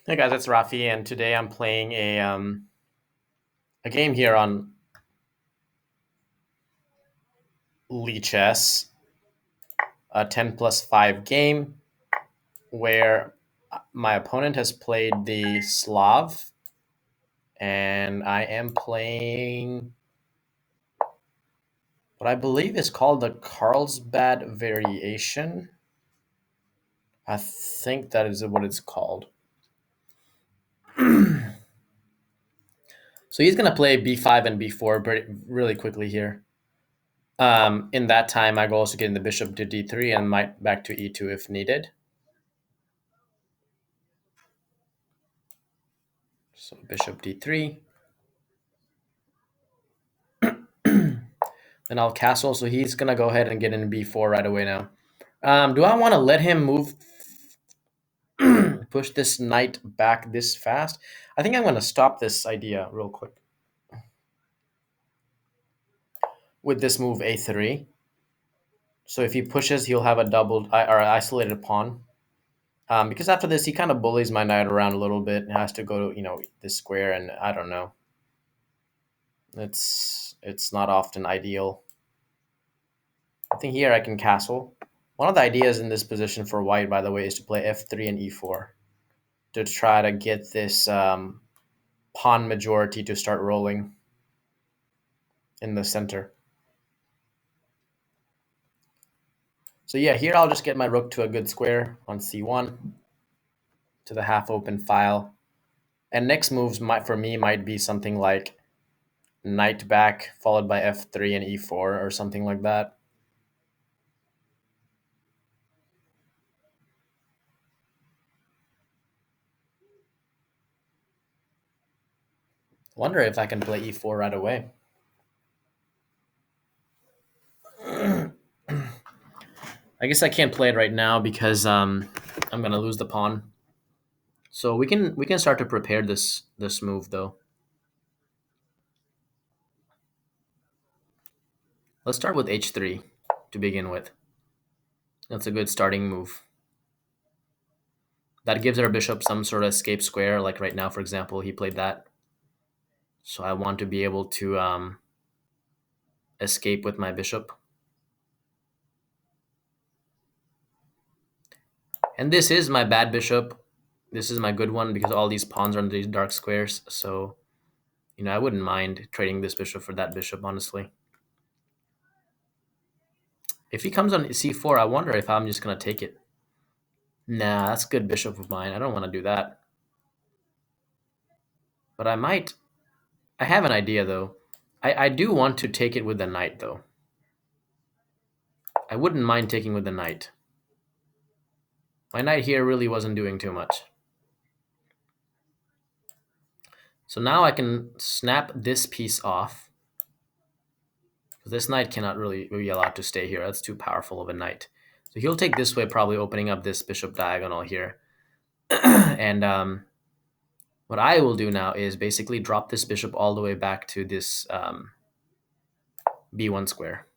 Hey guys, it's Rafi, and today I'm playing a game here on Lichess, a 10+5 game where my opponent has played the Slav, and I am playing what I believe is called the Carlsbad variation. I think that is what it's called. So he's going to play b5 and b4 really quickly here. In that time, I go also getting the bishop to d3 and might back to e2 if needed. So bishop d3. Then I'll castle, so he's going to go ahead and get in b4 right away now. Do I want to let him move, push this knight back this fast? I think I'm going to stop this idea real quick with this move a3. So if he pushes, he'll have a doubled or isolated pawn. Because after this, he kind of bullies my knight around a little bit and has to go to, this square, and I don't know. It's not often ideal. I think here I can castle. One of the ideas in this position for white, by the way, is to play f3 and e4 to try to get this pawn majority to start rolling in the center. So yeah, here I'll just get my rook to a good square on c1 to the half open file. And next moves for me might be something like knight back followed by f3 and e4 or something like that. Wonder if I can play e4 right away. I guess I can't play it right now because I'm gonna lose the pawn. So we can start to prepare this move though. Let's start with h3 to begin with. That's a good starting move. That gives our bishop some sort of escape square. Like right now, for example, he played that. So I want to be able to escape with my bishop. And this is my bad bishop. This is my good one because all these pawns are in these dark squares. So, I wouldn't mind trading this bishop for that bishop, honestly. If he comes on c4, I wonder if I'm just going to take it. Nah, that's a good bishop of mine. I don't want to do that. But I might. I have an idea, though. I do want to take it with the knight, though. I wouldn't mind taking with the knight. My knight here really wasn't doing too much. So now I can snap this piece off. This knight cannot really be allowed to stay here. That's too powerful of a knight. So he'll take this way, probably opening up this bishop diagonal here. And what I will do now is basically drop this bishop all the way back to this b1 square.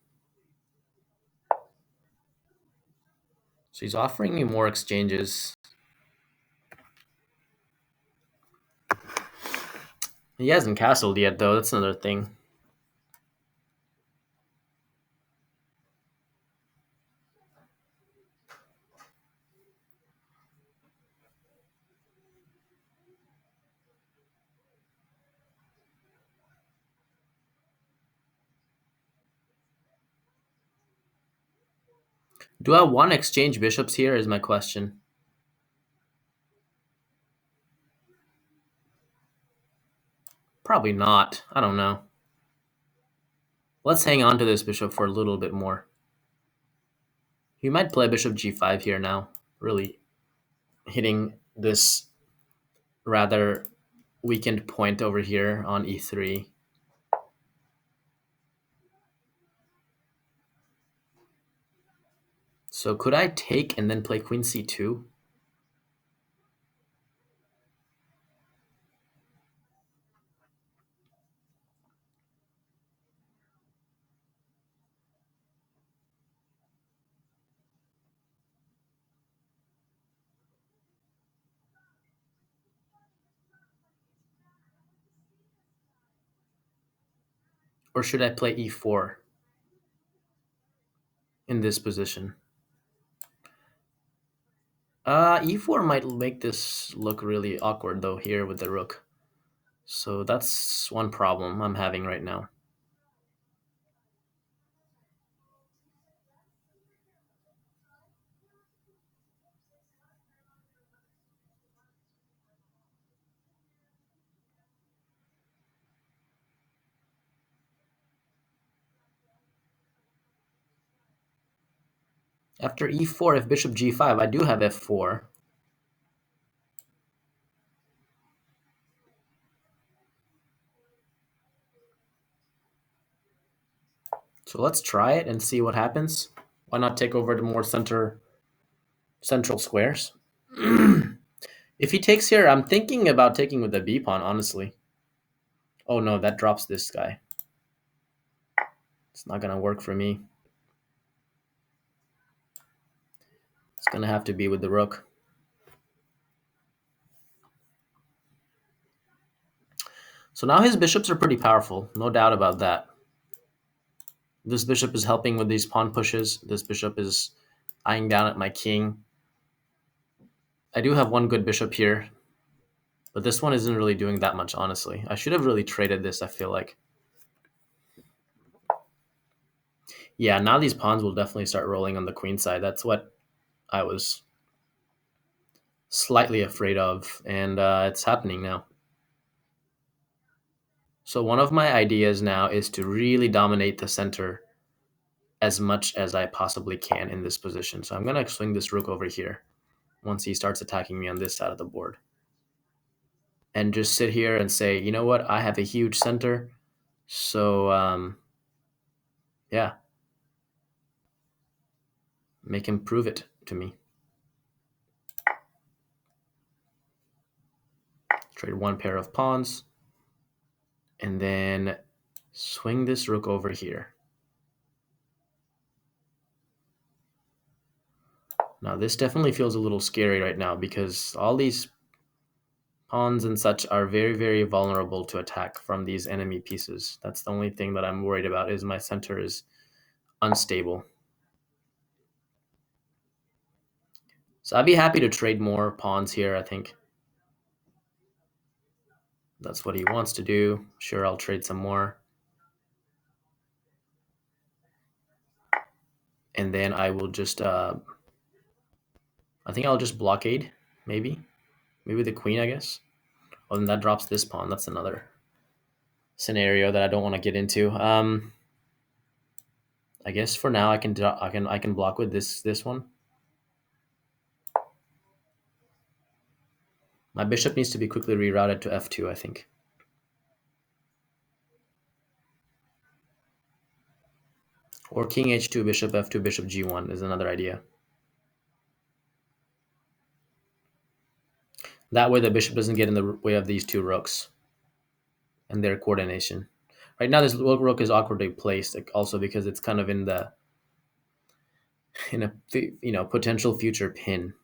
So he's offering me more exchanges. He hasn't castled yet, though. That's another thing. Do I want to exchange bishops here is my question. Probably not. I don't know. Let's hang on to this bishop for a little bit more. He might play bishop g5 here now, really hitting this rather weakened point over here on e3. So could I take and then play queen c2? Or should I play e4 in this position? E4 might make this look really awkward though here with the rook. So that's one problem I'm having right now. After e4, if bishop g5, I do have f4. So let's try it and see what happens. Why not take over the more central squares? If he takes here, I'm thinking about taking with the b pawn, honestly. Oh no, that drops this guy. It's not gonna work for me. It's gonna have to be with the rook. So now his bishops are pretty powerful, no doubt about that. This bishop is helping with these pawn pushes. This bishop is eyeing down at my king. I do have one good bishop here, but this one isn't really doing that much, honestly. I should have really traded this, I feel like. Yeah, now these pawns will definitely start rolling on the queen side. That's what I was slightly afraid of, and it's happening now. So one of my ideas now is to really dominate the center as much as I possibly can in this position. So I'm going to swing this rook over here once he starts attacking me on this side of the board. And just sit here and say, you know what, I have a huge center. So, yeah, make him prove it to me. Trade one pair of pawns. And then swing this rook over here. Now, this definitely feels a little scary right now because all these pawns and such are very, very vulnerable to attack from these enemy pieces. That's the only thing that I'm worried about, is my center is unstable. So I'd be happy to trade more pawns here, I think. That's what he wants to do. Sure, I'll trade some more. And then I will just, I think I'll just blockade, maybe. Maybe the queen, I guess. Oh, then that drops this pawn. That's another scenario that I don't want to get into. I guess for now I can block with this one. My bishop needs to be quickly rerouted to f2, I think. Or king h2, bishop f2, bishop g1 is another idea. That way the bishop doesn't get in the way of these two rooks and their coordination. Right now this rook is awkwardly placed, also because it's kind of in a potential future pin.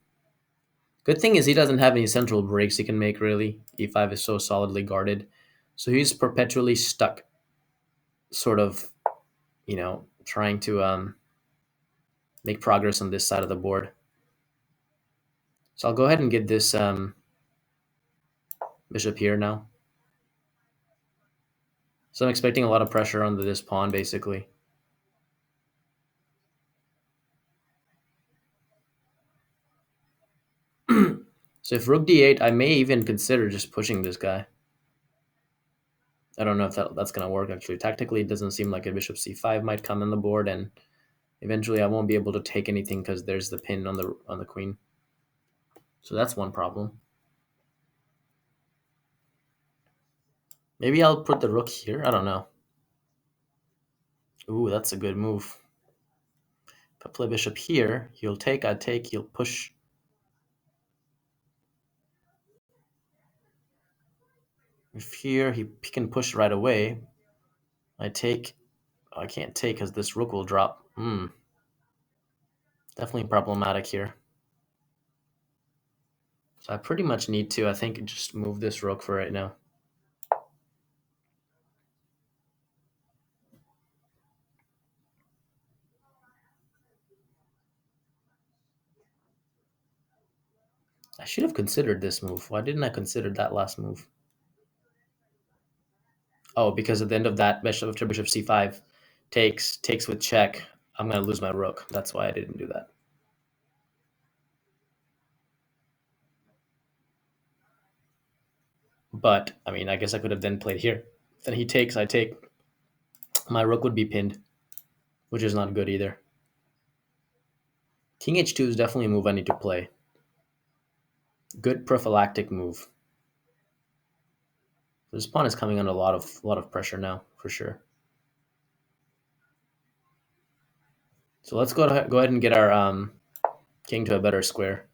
Good thing is he doesn't have any central breaks he can make, really. e5 is so solidly guarded. So he's perpetually stuck, sort of, trying to make progress on this side of the board. So I'll go ahead and get this bishop here now. So I'm expecting a lot of pressure on this pawn, basically. So if rook d8, I may even consider just pushing this guy. I don't know if that's going to work, actually. Tactically, it doesn't seem like a bishop c5 might come on the board, and eventually I won't be able to take anything because there's the pin on the queen. So that's one problem. Maybe I'll put the rook here. I don't know. Ooh, that's a good move. If I play bishop here, he'll take, I take, he'll push. If here, he can push right away. I take. I can't take because this rook will drop. Definitely problematic here. So I pretty much need to, I think, just move this rook for right now. I should have considered this move. Why didn't I consider that last move? Oh, because at the end of that, bishop after bishop c5 takes with check. I'm going to lose my rook. That's why I didn't do that. But, I mean, I guess I could have then played here. Then he takes, I take. My rook would be pinned, which is not good either. King h2 is definitely a move I need to play. Good prophylactic move. This pawn is coming under a lot of pressure now, for sure. So let's go ahead and get our king to a better square,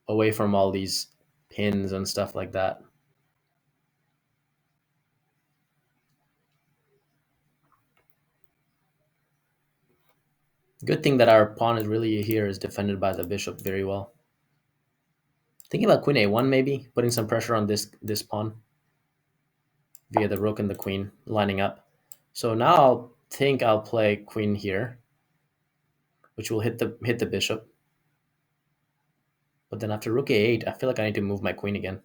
away from all these pins and stuff like that. Good thing that our pawn is really here is defended by the bishop very well. Thinking about queen a1 maybe, putting some pressure on this pawn via the rook and the queen lining up. So now I'll play queen here, which will hit the bishop. But then after rook a8, I feel like I need to move my queen again.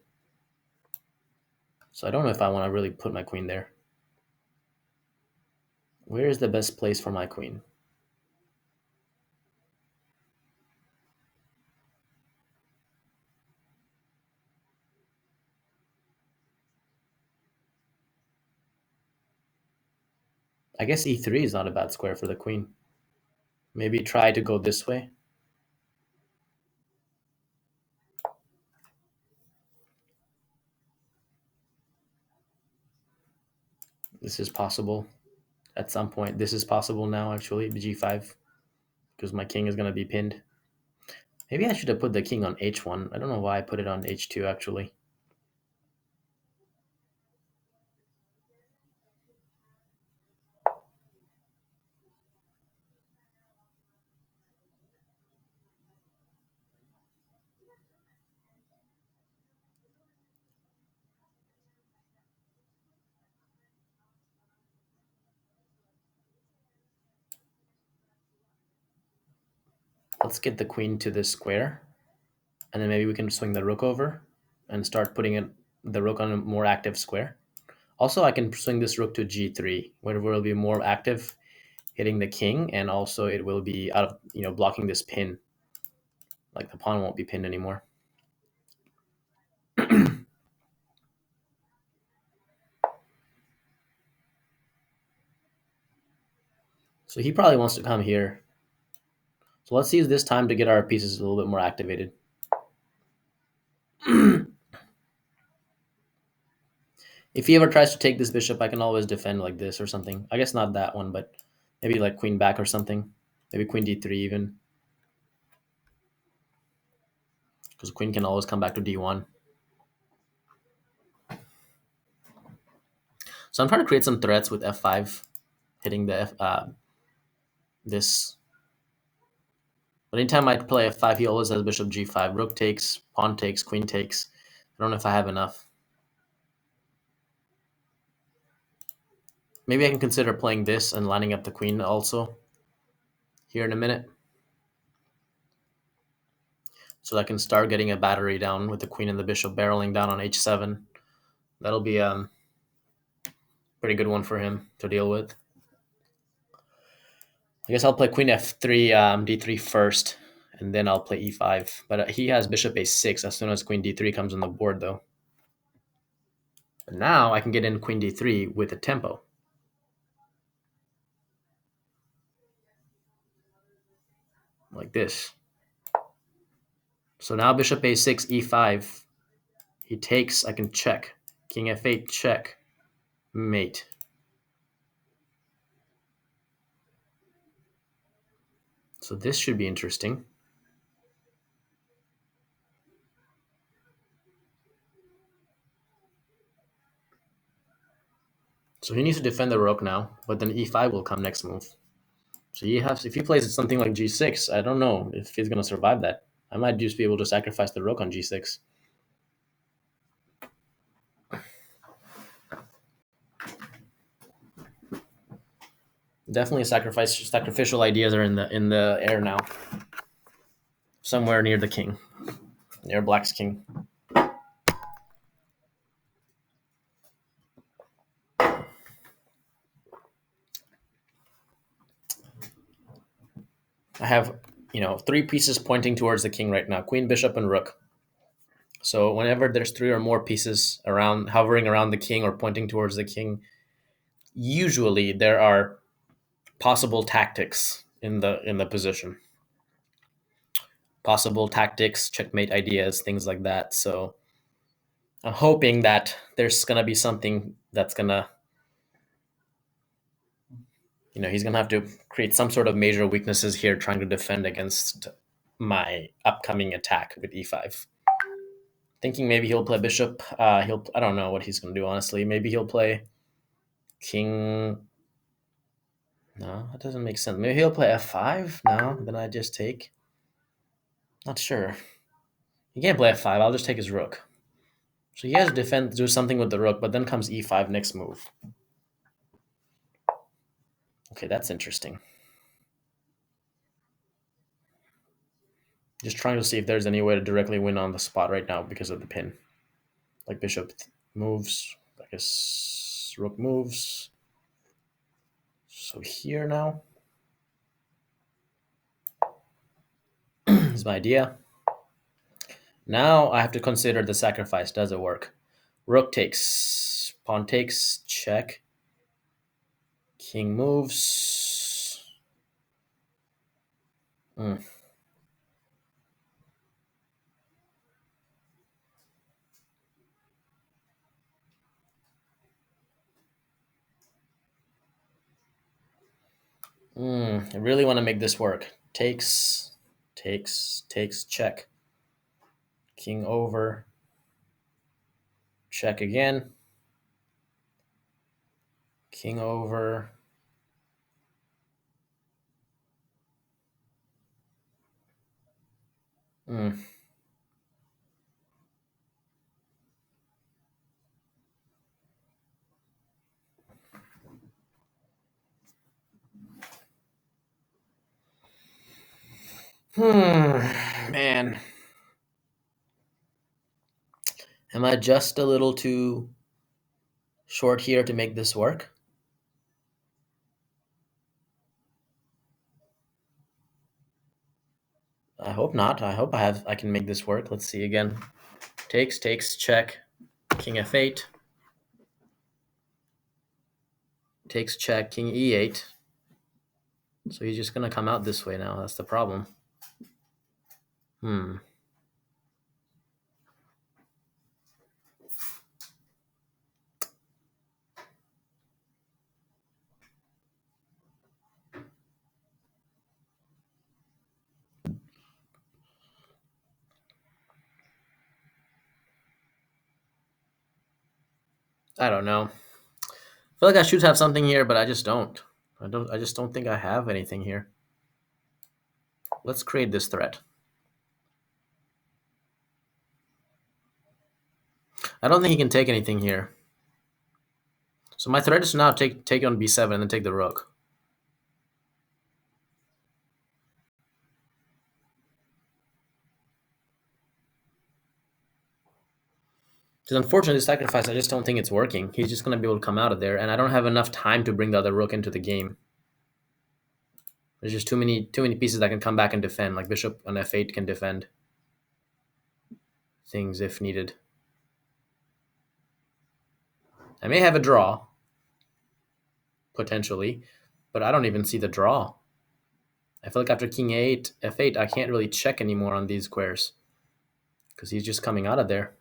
So I don't know if I want to really put my queen there. Where is the best place for my queen? I guess e3 is not a bad square for the queen. Maybe try to go this way. This is possible at some point. This is possible now, actually, g5, because my king is going to be pinned. Maybe I should have put the king on h1. I don't know why I put it on h2, actually. Let's get the queen to this square, and then maybe we can swing the rook over and start putting the rook on a more active square. Also, I can swing this rook to g3, where it will be more active, hitting the king, and also it will be out of, blocking this pin. Like the pawn won't be pinned anymore. So he probably wants to come here. So let's use this time to get our pieces a little bit more activated. If he ever tries to take this bishop, I can always defend like this or something. I guess not that one, but maybe like queen back or something. Maybe queen d3 even. Because queen can always come back to d1. So I'm trying to create some threats with f5, hitting the this. But anytime I play f5, he always has bishop g5. Rook takes, pawn takes, queen takes. I don't know if I have enough. Maybe I can consider playing this and lining up the queen also here in a minute. So I can start getting a battery down with the queen and the bishop barreling down on h7. That'll be a pretty good one for him to deal with. I guess I'll play queen f3, d3 first, and then I'll play e5. But he has bishop a6 as soon as queen d3 comes on the board, though. But now I can get in queen d3 with a tempo. Like this. So now bishop a6, e5. He takes, I can check. King f8, check. Mate. So this should be interesting. So he needs to defend the rook now, but then e5 will come next move. So if he plays something like g6, I don't know if he's going to survive that. I might just be able to sacrifice the rook on g6. Definitely sacrificial ideas are in the air now. Somewhere near the king. Near black's king. I have, 3 pieces pointing towards the king right now: queen, bishop, and rook. So whenever there's 3 or more pieces around, hovering around the king or pointing towards the king, usually there are possible tactics in the position. Possible tactics, checkmate ideas, things like that. So I'm hoping that there's gonna be something that's gonna, he's gonna have to create some sort of major weaknesses here, trying to defend against my upcoming attack with e5. Thinking maybe he'll play bishop. I don't know what he's gonna do, honestly. Maybe he'll play king. No, that doesn't make sense. Maybe he'll play f5. No, then I just take. Not sure. He can't play f5. I'll just take his rook. So he has to defend, do something with the rook, but then comes e5 next move. Okay, that's interesting. Just trying to see if there's any way to directly win on the spot right now because of the pin. Like bishop moves, I guess rook moves. So here now is my idea. Now I have to consider the sacrifice. Does it work? Rook takes, pawn takes, check. King moves. I really want to make this work. Takes, check. King over. Check again. King over. Man. Am I just a little too short here to make this work? I hope not. I hope I can make this work. Let's see again. Takes, check. King f8. Takes, check. King e8. So he's just gonna come out this way now. That's the problem. I don't know. I feel like I should have something here, but I just don't. I just don't think I have anything here. Let's create this threat. I don't think he can take anything here. So my threat is to now take on b7 and then take the rook. Because unfortunately, the sacrifice, I just don't think it's working. He's just going to be able to come out of there, and I don't have enough time to bring the other rook into the game. There's just too many pieces that can come back and defend. Like bishop on f8 can defend things if needed. I may have a draw, potentially, but I don't even see the draw. I feel like after king 8, f8, I can't really check anymore on these squares because he's just coming out of there.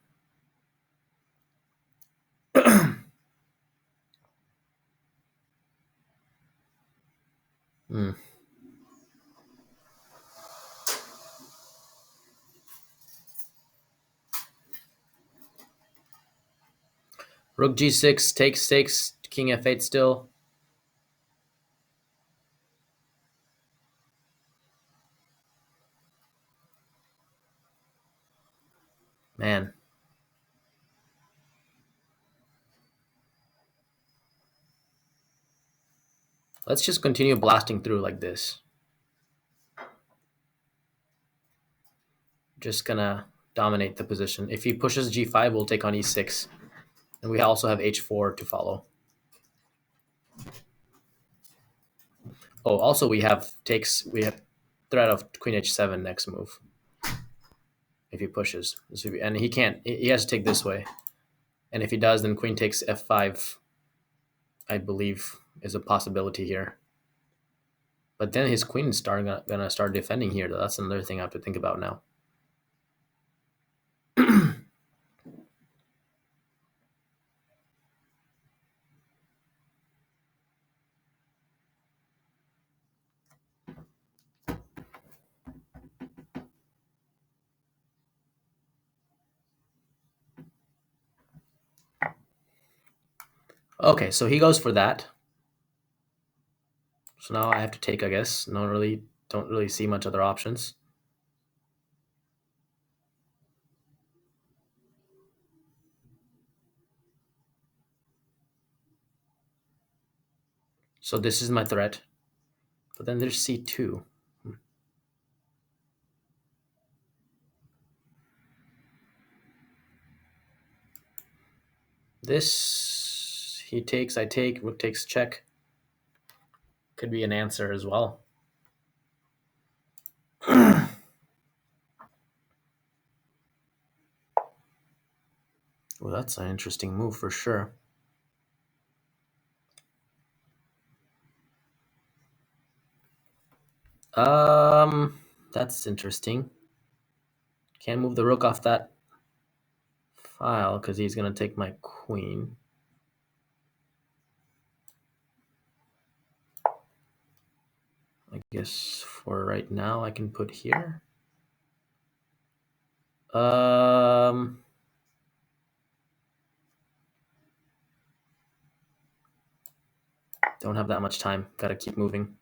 Rook g6, takes, king f8 still. Man. Let's just continue blasting through like this. Just gonna dominate the position. If he pushes g5, we'll take on e6. And we also have h4 to follow. Oh, also we have threat of queen h7 next move. If he pushes. And he can't, he has to take this way. And if he does, then queen takes f5, I believe, is a possibility here. But then his queen is gonna start defending here. That's another thing I have to think about now. Okay, so he goes for that. So now I have to take, I guess. Don't really see much other options. So this is my threat. But then there's c2. This, he takes, I take, rook takes check. Could be an answer as well. Well, that's an interesting move for sure. That's interesting. Can't move the rook off that file because he's gonna take my queen. I guess for right now I can put here. Don't have that much time. Gotta keep moving.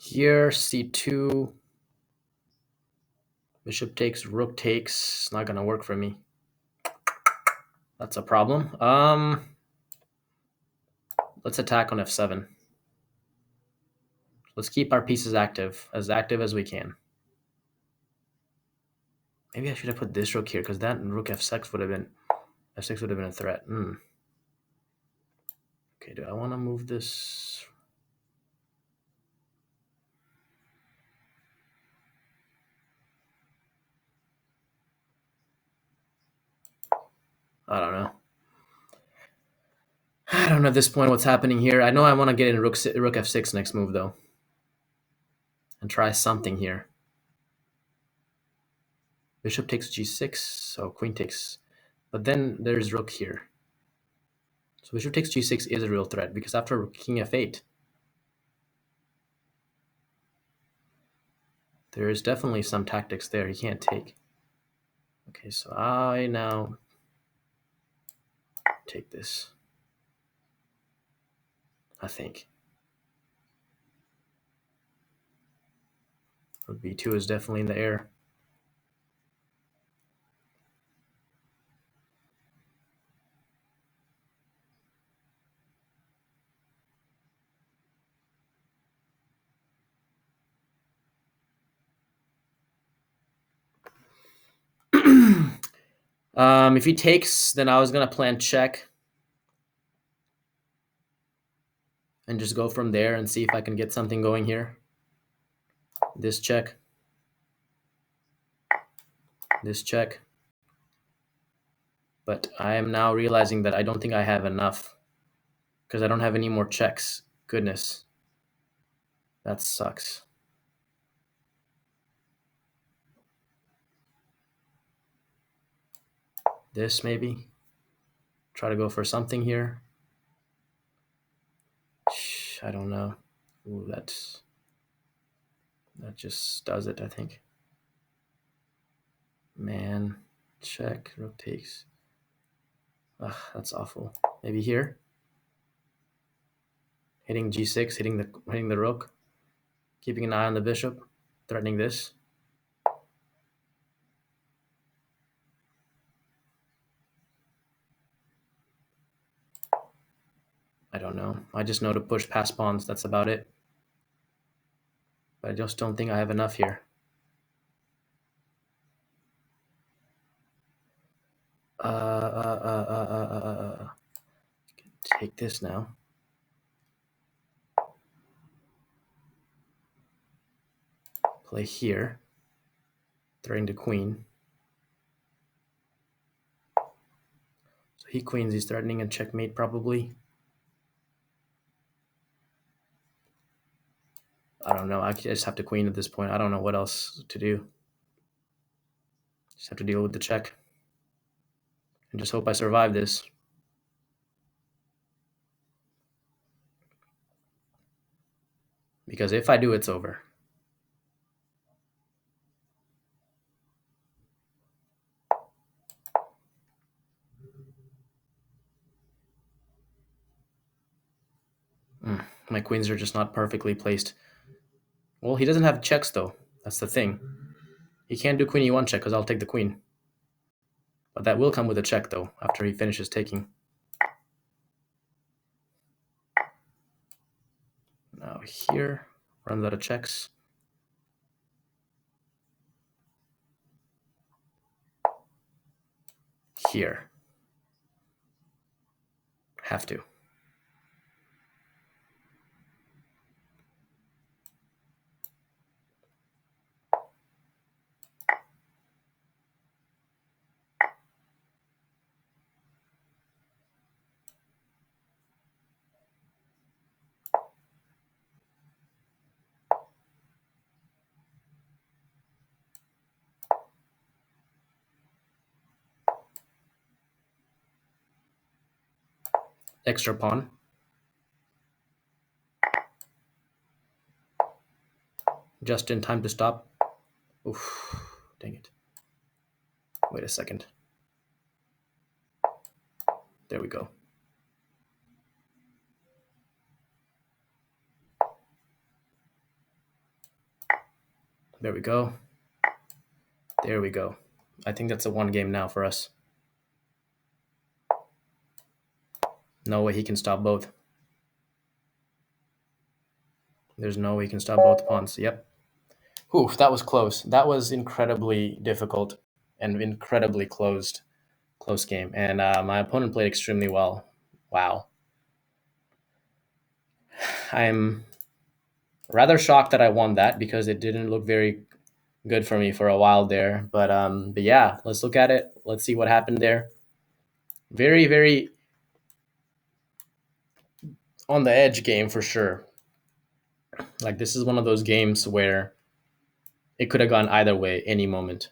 Here, c2. Bishop takes, rook takes. It's not gonna work for me. That's a problem. Let's attack on f7. Let's keep our pieces active as we can. Maybe I should have put this rook here because that rook f6 would have been a threat. Okay, do I want to move this? I don't know. I don't know at this point what's happening here. I know I want to get in rook f6 next move though, and try something here. Bishop takes g6, so queen takes, but then there's rook here. So bishop takes g6 is a real threat because after king f8, there is definitely some tactics there he can't take. Okay, so I now take this, I think. Rook b2 is definitely in the air. If he takes, then I was gonna plan check and just go from there and see if I can get something going here. This check. This check. But I am now realizing that I don't think I have enough because I don't have any more checks. Goodness. That sucks. This maybe. Try to go for something here. I don't know. Ooh, that just does it, I think. Man, check, rook takes. Ugh, that's awful. Maybe here. Hitting g6, hitting the rook, keeping an eye on the bishop, threatening this. I don't know. I just know to push past pawns. That's about it. But I just don't think I have enough here. Take this now. Play here. Threatening the queen. So he queens. He's threatening a checkmate probably. I don't know. I just have to queen at this point. I don't know what else to do. Just have to deal with the check. And just hope I survive this. Because if I do, it's over. My queens are just not perfectly placed. Well, he doesn't have checks, though. That's the thing. He can't do queen e1 check because I'll take the queen. But that will come with a check, though, after he finishes taking. Now here, runs out of checks. Here. Have to. Extra pawn. Just in time to stop. Oof, dang it. Wait a second. There we go. There we go. There we go. I think that's a one game now for us. No way he can stop both. There's no way he can stop both pawns. Yep. Oof, that was close. That was incredibly difficult and incredibly close game. And my opponent played extremely well. Wow. I'm rather shocked that I won that because it didn't look very good for me for a while there. But yeah, let's look at it. Let's see what happened there. Very, very on the edge game for sure. Like, this is one of those games where it could have gone either way any moment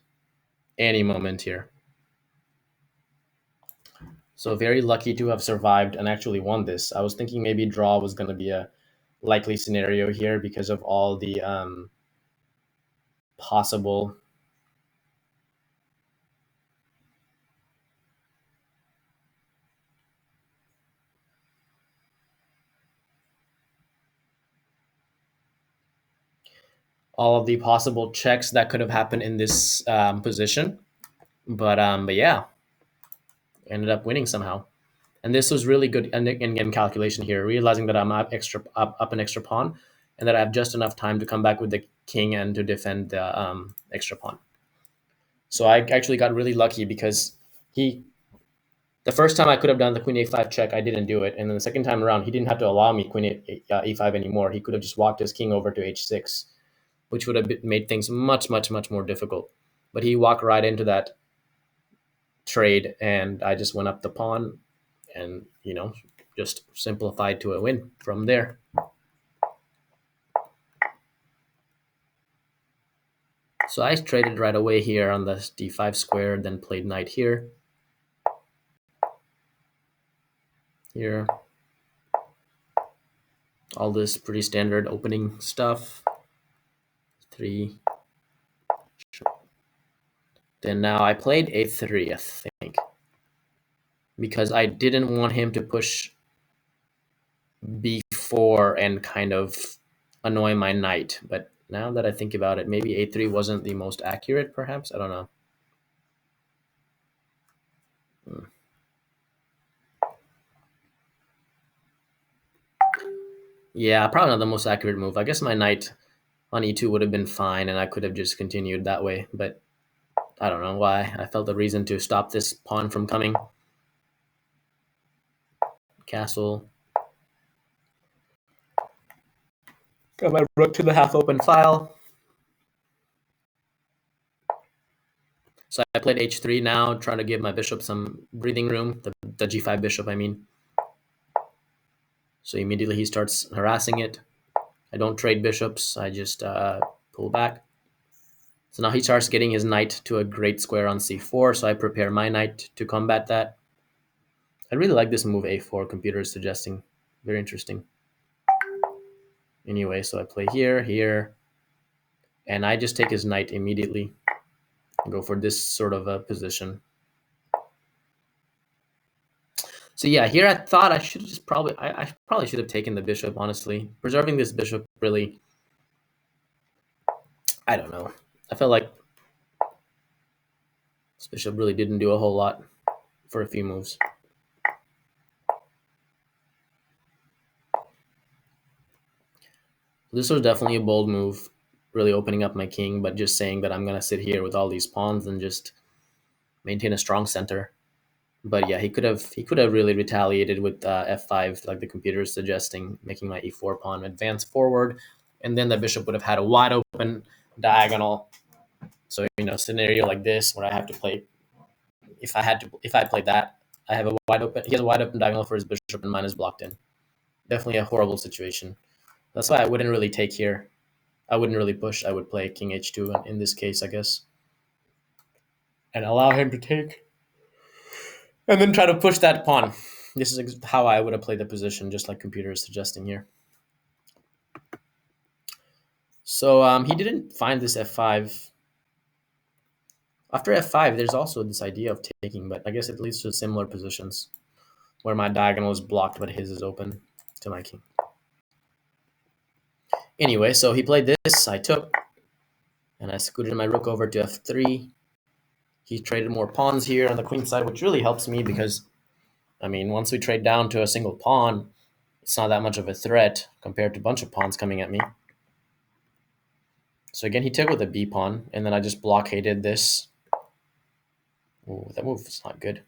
here. So very lucky to have survived and actually won this. I was thinking maybe draw was going to be a likely scenario here because of all the possible checks that could have happened in this position. But yeah, ended up winning somehow. And this was really good in-game calculation here, realizing that I'm up an extra pawn and that I have just enough time to come back with the king and to defend the extra pawn. So I actually got really lucky because the first time I could have done the queen a5 check, I didn't do it. And then the second time around, he didn't have to allow me queen e5 anymore. He could have just walked his king over to h6, which would have made things much, much, much more difficult. But he walked right into that trade, and I just went up the pawn and, just simplified to a win from there. So I traded right away here on the d5 square, then played knight here. Here. All this pretty standard opening stuff. 3. Then now I played a3, I think, because I didn't want him to push b4 and kind of annoy my knight. But now that I think about it, maybe a3 wasn't the most accurate, perhaps? I don't know. Yeah, probably not the most accurate move. I guess my knight on e2 would have been fine, and I could have just continued that way. But I don't know why. I felt a reason to stop this pawn from coming. Castle. Got my rook to the half-open file. So I played h3 now, trying to give my bishop some breathing room. The g5 bishop, I mean. So immediately he starts harassing it. I don't trade bishops. I just pull back. So now he starts getting his knight to a great square on c4. So I prepare my knight to combat that. I really like this move a4. Computer is suggesting. Very interesting. Anyway, so I play here, here. And I just take his knight immediately and go for this sort of a position. So yeah, here I thought I should just I probably should have taken the bishop, honestly. Preserving this bishop really, I don't know. I felt like this bishop really didn't do a whole lot for a few moves. This was definitely a bold move, really opening up my king, but just saying that I'm going to sit here with all these pawns and just maintain a strong center. But yeah, he could have really retaliated with f5, like the computer is suggesting, making my e4 pawn advance forward, and then the bishop would have had a wide open diagonal. So scenario like this where I have to play, if I played that, I have a wide open. He has a wide open diagonal for his bishop, and mine is blocked in. Definitely a horrible situation. That's why I wouldn't really take here. I wouldn't really push. I would play king h2 in this case, I guess, and allow him to take, and then try to push that pawn. This is how I would have played the position, just like computer is suggesting here. So he didn't find this f5. After f5, there's also this idea of taking, but I guess it leads to similar positions where my diagonal is blocked, but his is open to my king. Anyway, so he played this. I took, and I scooted my rook over to f3. He traded more pawns here on the queen side, which really helps me because, I mean, once we trade down to a single pawn, it's not that much of a threat compared to a bunch of pawns coming at me. So again, he took with a b pawn, and then I just blockaded this. Ooh, that move is not good.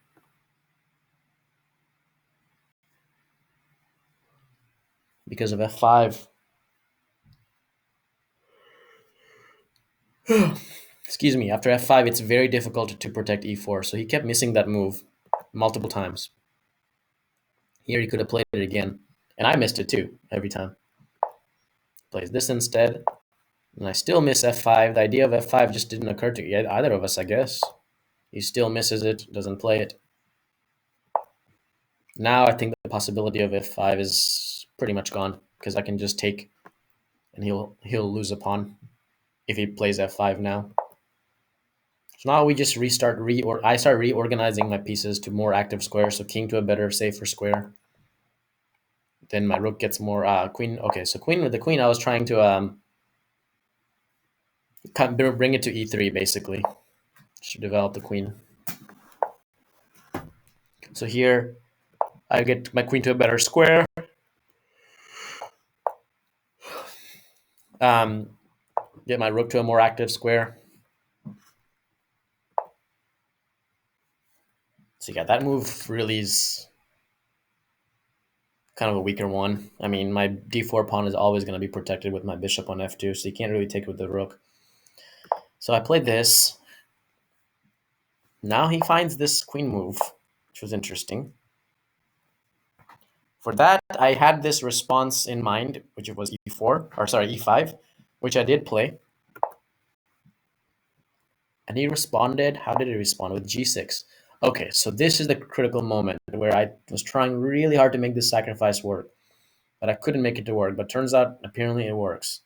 Because of f5. Excuse me, after f5, it's very difficult to protect e4, so he kept missing that move multiple times. Here he could have played it again, and I missed it too, every time. Plays this instead, and I still miss f5. The idea of f5 just didn't occur to either of us, I guess. He still misses it, doesn't play it. Now I think the possibility of f5 is pretty much gone, because I can just take, and he'll lose a pawn if he plays f5 now. So now we just I start reorganizing my pieces to more active squares. So king to a better, safer square. Then my rook gets more queen. Okay, so queen with the queen, I was trying to bring it to e3 basically to develop the queen. So here I get my queen to a better square. Get my rook to a more active square. So yeah, that move really is kind of a weaker one. I mean, my d4 pawn is always going to be protected with my bishop on f2, so you can't really take it with the rook. So I played this. Now he finds this queen move, which was interesting. For that, I had this response in mind, which was e5, which I did play. And he responded. How did he respond? With g6. Okay, so this is the critical moment where I was trying really hard to make this sacrifice work. but I couldn't make it to work. But turns out apparently it works.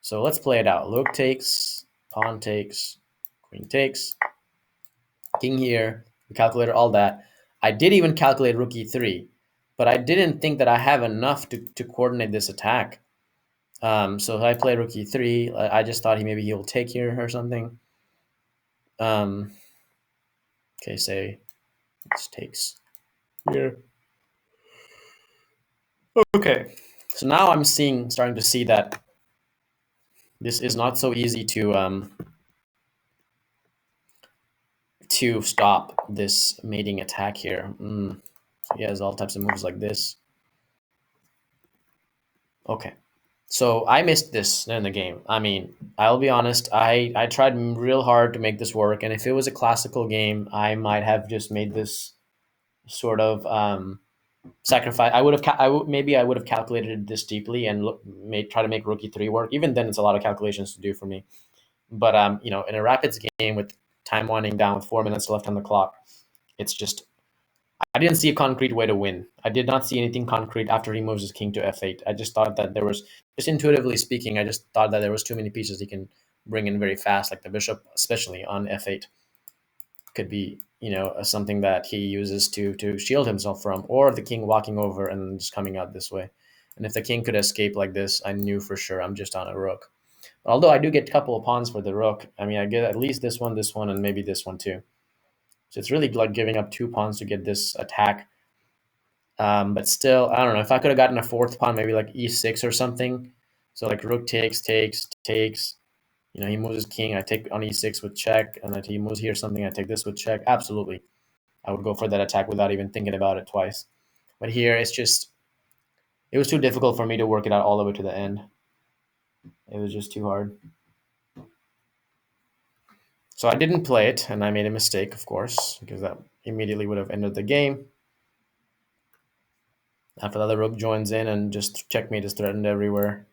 So let's play it out. Rook takes, pawn takes, queen takes, king here, calculator, all that. I did even calculate rook e3, but I didn't think that I have enough to coordinate this attack. So if I play rook e3, I just thought maybe he'll take here or something. Okay, say this takes here. Okay, so now I'm starting to see that this is not so easy to stop this mating attack here. So he has all types of moves like this. Okay, so I missed this in the game. I mean, I'll be honest, I tried real hard to make this work, and if it was a classical game, I might have just made this sort of sacrifice. Maybe I would have calculated this deeply and try to make rook e3 work. Even then, it's a lot of calculations to do for me. But you know, in a rapids game with time winding down with 4 minutes left on the clock, it's just I didn't see a concrete way to win. I did not see anything concrete after he moves his king to f8. I just thought that there was, just intuitively speaking, I just thought that there was too many pieces he can bring in very fast, like the bishop, especially on f8, could be, you know, something that he uses to shield himself from, or the king walking over and just coming out this way. And if the king could escape like this, I knew for sure I'm just on a rook. Although I do get a couple of pawns for the rook. I mean, I get at least this one, and maybe this one too. So it's really like giving up 2 pawns to get this attack. But still, I don't know. If I could have gotten a 4th pawn, maybe like e6 or something. So like rook takes. You know, he moves his king. I take on e6 with check, and then he moves here something. I take this with check. Absolutely, I would go for that attack without even thinking about it twice. But here, it was too difficult for me to work it out all the way to the end. It was just too hard. So I didn't play it, and I made a mistake, of course, because that immediately would have ended the game. After the other rook joins in, and just checkmate is threatened everywhere.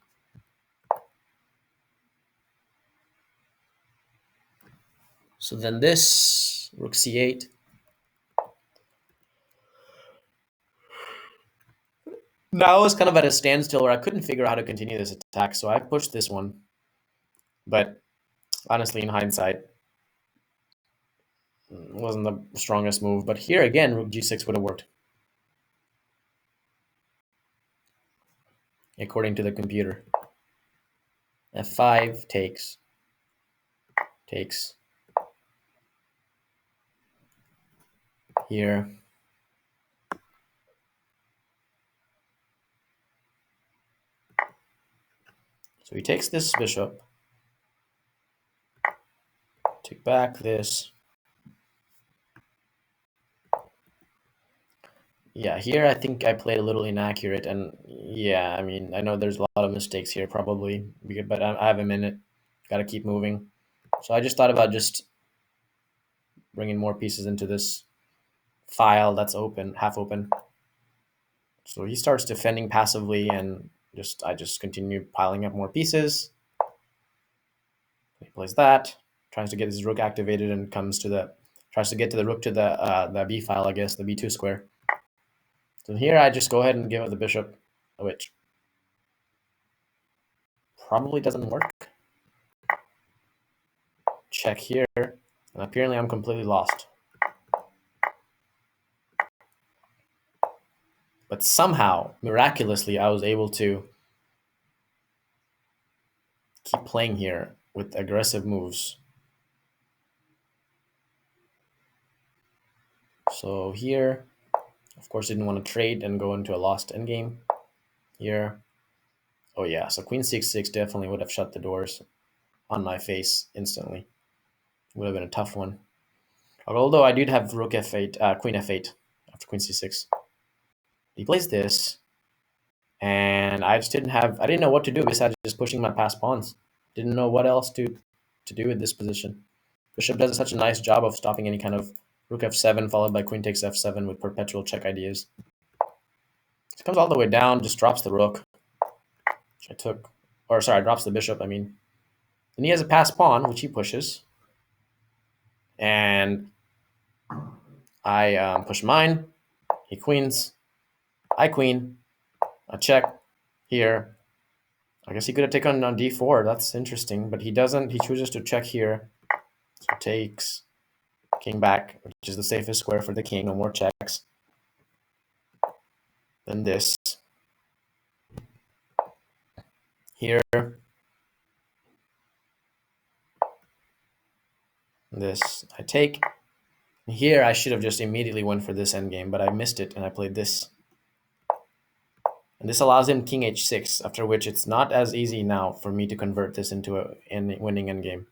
So then this, rook c8. Now I was kind of at a standstill where I couldn't figure out how to continue this attack, so I pushed this one. But honestly, in hindsight, it wasn't the strongest move. But here again, rook g6 would have worked, according to the computer. f5 takes. Here. So he takes this bishop. Take back this. Yeah, here I think I played a little inaccurate, and yeah, I mean, I know there's a lot of mistakes here probably, but I have a minute. Got to keep moving. So I just thought about just bringing more pieces into this file that's open, half open. So he starts defending passively, and I just continue piling up more pieces. He plays that, tries to get his rook activated, and tries to get to the rook to the b file, I guess, the b2 square. So here I just go ahead and give up the bishop, which probably doesn't work. Check here, and apparently I'm completely lost. But somehow, miraculously, I was able to keep playing here with aggressive moves. So here, of course, didn't want to trade and go into a lost endgame. Here, oh yeah, so queen c6 definitely would have shut the doors on my face instantly. Would have been a tough one. Although I did have rook f8, queen f8 after queen c6. He plays this, and I didn't know what to do besides just pushing my passed pawns. Didn't know what else to do with this position. Bishop does such a nice job of stopping any kind of rook f7 followed by queen takes f7 with perpetual check ideas. It comes all the way down, just drops the rook, which drops the bishop, I mean. And he has a passed pawn, which he pushes. And I push mine. He queens. I queen. A check. here. I guess he could have taken on d4. That's interesting, but he doesn't. He chooses to check here. So takes king back, which is the safest square for the king. No more checks. Then this. Here. This. I take. Here I should have just immediately went for this endgame, but I missed it and I played this. And this allows him king h6, after which it's not as easy now for me to convert this into a winning endgame.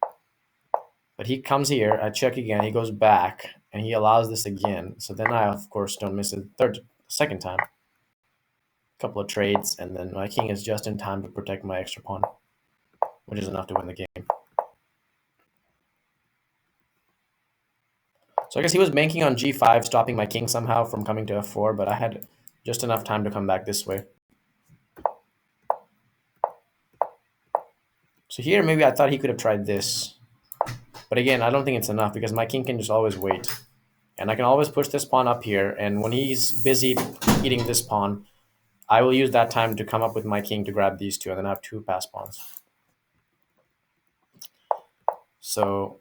But he comes here, I check again, he goes back, and he allows this again. So then I, of course, don't miss it second time. A couple of trades, and then my king is just in time to protect my extra pawn, which is enough to win the game. So I guess he was banking on g5, stopping my king somehow from coming to f4, but I had just enough time to come back this way. So here, maybe I thought he could have tried this. But again, I don't think it's enough because my king can just always wait. And I can always push this pawn up here. And when he's busy eating this pawn, I will use that time to come up with my king to grab these two. And then I have two pass pawns. So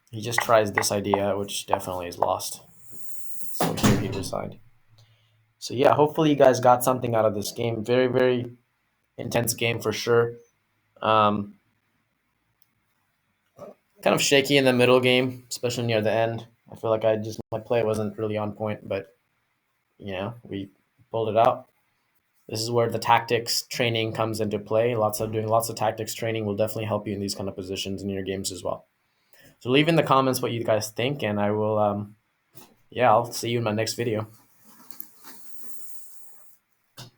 he just tries this idea, which definitely is lost. So here he resigned. So yeah, hopefully you guys got something out of this game. Very, very intense game for sure. Kind of shaky in the middle game, especially near the end. I feel like my play wasn't really on point, but we pulled it out. This is where the tactics training comes into play. Doing lots of tactics training will definitely help you in these kind of positions in your games as well. So leave in the comments what you guys think, and I will, I'll see you in my next video.